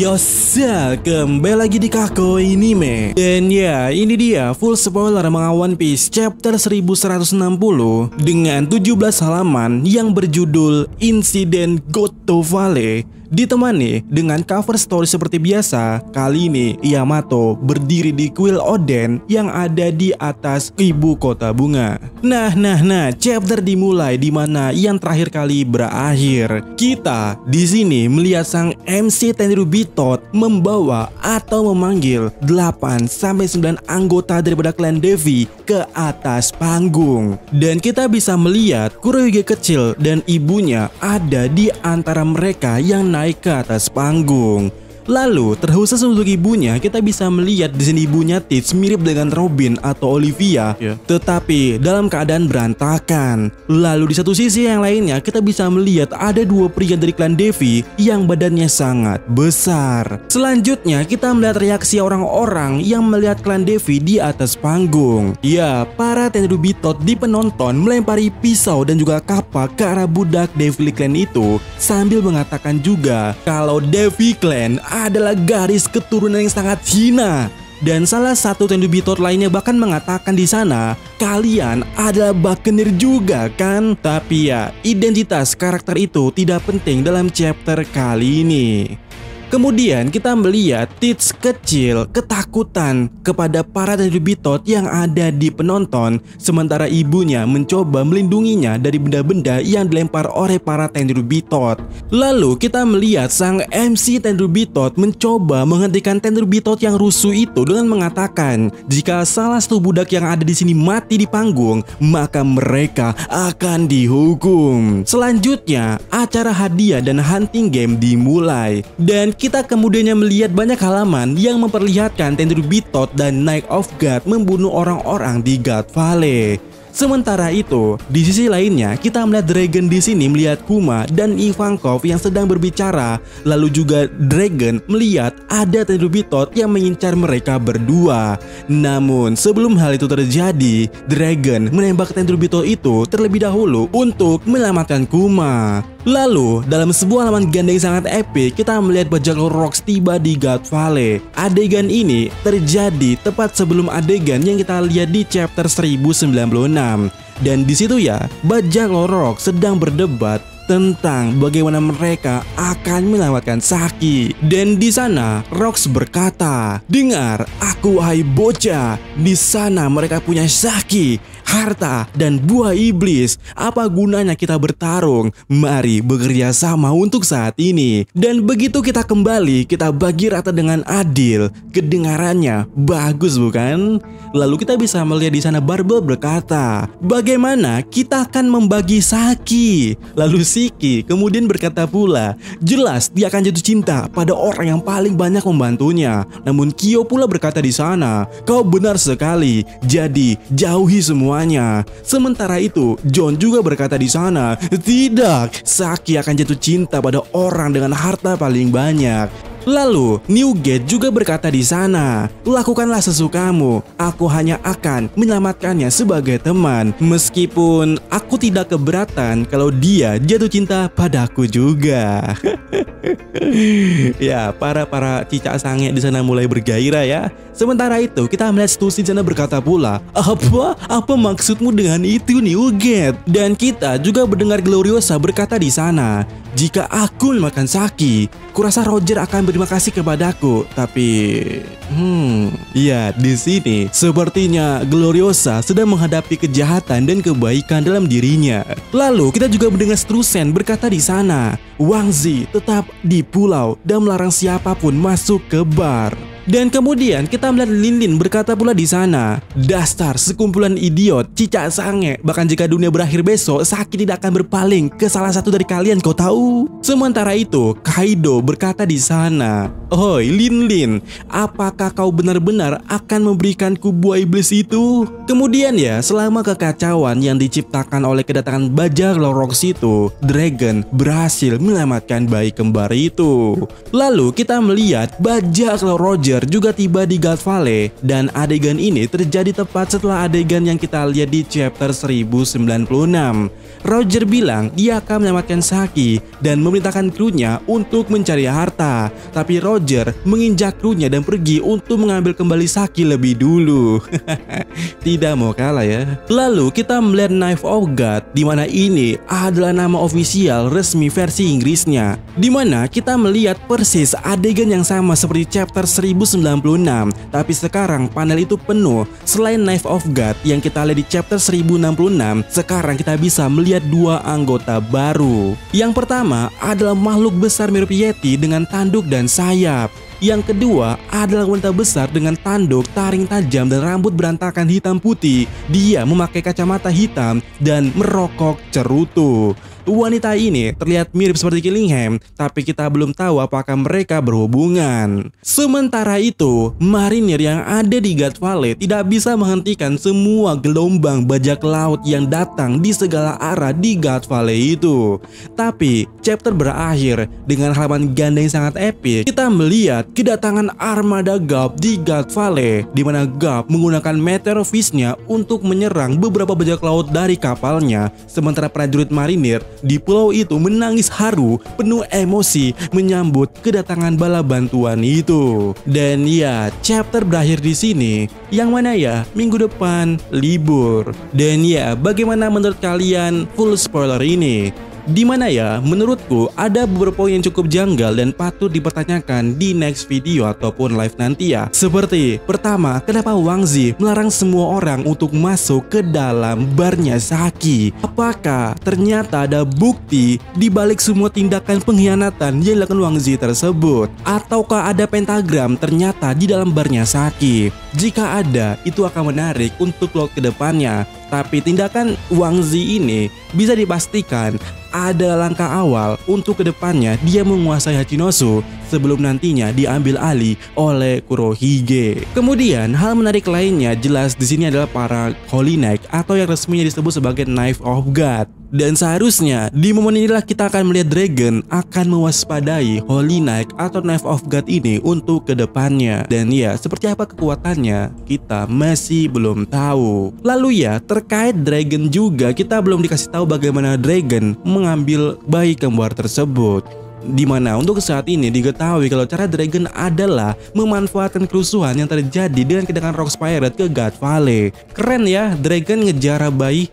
Yosa, kembali lagi di Kako Anime. Dan ya, ini dia full spoiler manga One Piece chapter 1160 dengan 17 halaman yang berjudul Insiden Goto Valley. Ditemani dengan cover story seperti biasa. Kali ini Yamato berdiri di kuil Oden yang ada di atas ibu kota bunga. Nah, chapter dimulai di mana yang terakhir kali berakhir. Kita di sini melihat sang MC Tenryubitot membawa atau memanggil 8-9 anggota daripada klan Devi ke atas panggung. Dan kita bisa melihat Kurohyuge kecil dan ibunya ada di antara mereka yang naik ke atas panggung. Lalu terkhusus untuk ibunya, kita bisa melihat di sini ibunya Teach mirip dengan Robin atau Olivia, tetapi dalam keadaan berantakan. Lalu di satu sisi yang lainnya kita bisa melihat ada dua pria dari klan Devi yang badannya sangat besar. Selanjutnya kita melihat reaksi orang-orang yang melihat klan Devi di atas panggung. Ya, para Tenryubitot di penonton melempari pisau dan juga kapak ke arah budak Devi Clan itu sambil mengatakan juga kalau Devi Clan adalah garis keturunan yang sangat hina. Dan salah satu Tenryubitot lainnya bahkan mengatakan di sana, kalian adalah Buccaneer juga kan? Tapi ya, identitas karakter itu tidak penting dalam chapter kali ini. Kemudian kita melihat Teach kecil ketakutan kepada para Tenryubitot yang ada di penonton, sementara ibunya mencoba melindunginya dari benda-benda yang dilempar oleh para Tenryubitot. Lalu kita melihat sang MC Tenryubitot mencoba menghentikan Tenryubitot yang rusuh itu dengan mengatakan jika salah satu budak yang ada di sini mati di panggung, maka mereka akan dihukum. Selanjutnya acara hadiah dan hunting game dimulai, dan kita kemudiannya melihat banyak halaman yang memperlihatkan Tenryubitot dan Knight of God membunuh orang-orang di God Valley. Sementara itu, di sisi lainnya kita melihat Dragon di sini melihat Kuma dan Ivankov yang sedang berbicara. Lalu juga Dragon melihat ada Tenryubitot yang mengincar mereka berdua. Namun sebelum hal itu terjadi, Dragon menembak Tenryubitot itu terlebih dahulu untuk menyelamatkan Kuma. Lalu dalam sebuah halaman ganda yang sangat epic, kita melihat bajak laut Rocks tiba di God Valley. Adegan ini terjadi tepat sebelum adegan yang kita lihat di chapter 1096. Dan di situ ya, bajak laut Rocks sedang berdebat tentang bagaimana mereka akan menyelamatkan Saki. Dan di sana Rocks berkata, "Dengar aku wahai bocah, di sana mereka punya Saki, harta dan buah iblis. Apa gunanya kita bertarung? Mari bekerja sama untuk saat ini." Dan begitu kita kembali, kita bagi rata dengan adil. Kedengarannya bagus bukan? Lalu kita bisa melihat di sana Barbel berkata, "Bagaimana kita akan membagi Saki?" Lalu Shiki kemudian berkata pula, "Jelas dia akan jatuh cinta pada orang yang paling banyak membantunya." Namun Kyo pula berkata di sana, "Kau benar sekali. Jadi jauhi semuanya." Sementara itu John juga berkata di sana, "Tidak, Saki akan jatuh cinta pada orang dengan harta paling banyak." Lalu Newgate juga berkata di sana, "Lakukanlah sesukamu. Aku hanya akan menyelamatkannya sebagai teman. Meskipun aku tidak keberatan kalau dia jatuh cinta padaku juga." Ya, para cicak sange di sana mulai bergairah ya. Sementara itu kita melihat Stussy di sana berkata pula, Apa maksudmu dengan itu, Newgate?" Dan kita juga mendengar Gloriosa berkata di sana, "Jika aku makan Saki, kurasa Roger akan berterima kasih kepadaku." Tapi ya, di sini sepertinya Gloriosa sedang menghadapi kejahatan dan kebaikan dalam dirinya. Lalu kita juga mendengar Strusen berkata di sana, "Wang Zi tetap di pulau dan melarang siapapun masuk ke bar." Dan kemudian kita melihat Linlin berkata pula di sana, "Dasar sekumpulan idiot, cicak sange. Bahkan jika dunia berakhir besok, Saki tidak akan berpaling ke salah satu dari kalian, kau tahu?" Sementara itu Kaido berkata di sana, "Oi Linlin, apakah kau benar-benar akan memberikanku buah iblis itu?" Kemudian ya, selama kekacauan yang diciptakan oleh kedatangan bajak laut Rocks itu, Dragon berhasil menyelamatkan bayi kembar itu. Lalu kita melihat bajak laut Roger Roger juga tiba di God Valley dan adegan ini terjadi tepat setelah adegan yang kita lihat di chapter 1096. Roger bilang dia akan menyelamatkan Saki dan memerintahkan krunya untuk mencari harta. Tapi Roger menginjak krunya dan pergi untuk mengambil kembali Saki lebih dulu. Tidak mau kalah ya. Lalu kita melihat Knife of God, di mana ini adalah nama ofisial resmi versi Inggrisnya. Di mana kita melihat persis adegan yang sama seperti chapter 1096, tapi sekarang panel itu penuh. Selain Knife of God yang kita lihat di chapter 1066, sekarang kita bisa melihat dua anggota baru. Yang pertama adalah makhluk besar mirip Yeti dengan tanduk dan sayap. Yang kedua adalah wanita besar dengan tanduk, taring tajam, dan rambut berantakan hitam putih. Dia memakai kacamata hitam dan merokok cerutu. Wanita ini terlihat mirip seperti Killingham, tapi kita belum tahu apakah mereka berhubungan. Sementara itu, marinir yang ada di God Valley tidak bisa menghentikan semua gelombang bajak laut yang datang di segala arah di God Valley itu. Tapi, chapter berakhir dengan halaman ganda yang sangat epik. Kita melihat kedatangan armada Garp di God Valley, di mana Garp menggunakan meteor fish-nya untuk menyerang beberapa bajak laut dari kapalnya, sementara prajurit marinir di pulau itu menangis haru, penuh emosi menyambut kedatangan bala bantuan itu. Dan ya, chapter berakhir di sini. Yang mana ya, minggu depan libur. Dan ya, bagaimana menurut kalian full spoiler ini? Dimana ya, menurutku ada beberapa poin yang cukup janggal dan patut dipertanyakan di next video ataupun live nanti ya. Seperti pertama, kenapa Wang Zi melarang semua orang untuk masuk ke dalam barnya Saki? Apakah ternyata ada bukti di balik semua tindakan pengkhianatan yang dilakukan Wang Zi tersebut? Ataukah ada pentagram ternyata di dalam barnya Saki? Jika ada, itu akan menarik untuk plot kedepannya. Tapi tindakan Wang Zi ini bisa dipastikan adalah langkah awal untuk kedepannya dia menguasai Hachinosu sebelum nantinya diambil alih oleh Kurohige. Kemudian hal menarik lainnya jelas di sini adalah para Holy Knight atau yang resminya disebut sebagai Knife of God. Dan seharusnya di momen inilah kita akan melihat Dragon akan mewaspadai Holy Knight atau Knife of God ini untuk kedepannya. Dan ya, seperti apa kekuatannya kita masih belum tahu. Lalu ya, terkait Dragon juga kita belum dikasih tahu bagaimana Dragon mengambil bayi kembar tersebut. Dimana untuk saat ini diketahui kalau cara Dragon adalah memanfaatkan kerusuhan yang terjadi dengan kedatangan Rox Pirate ke God Valley. Keren ya, Dragon ngejar bayi.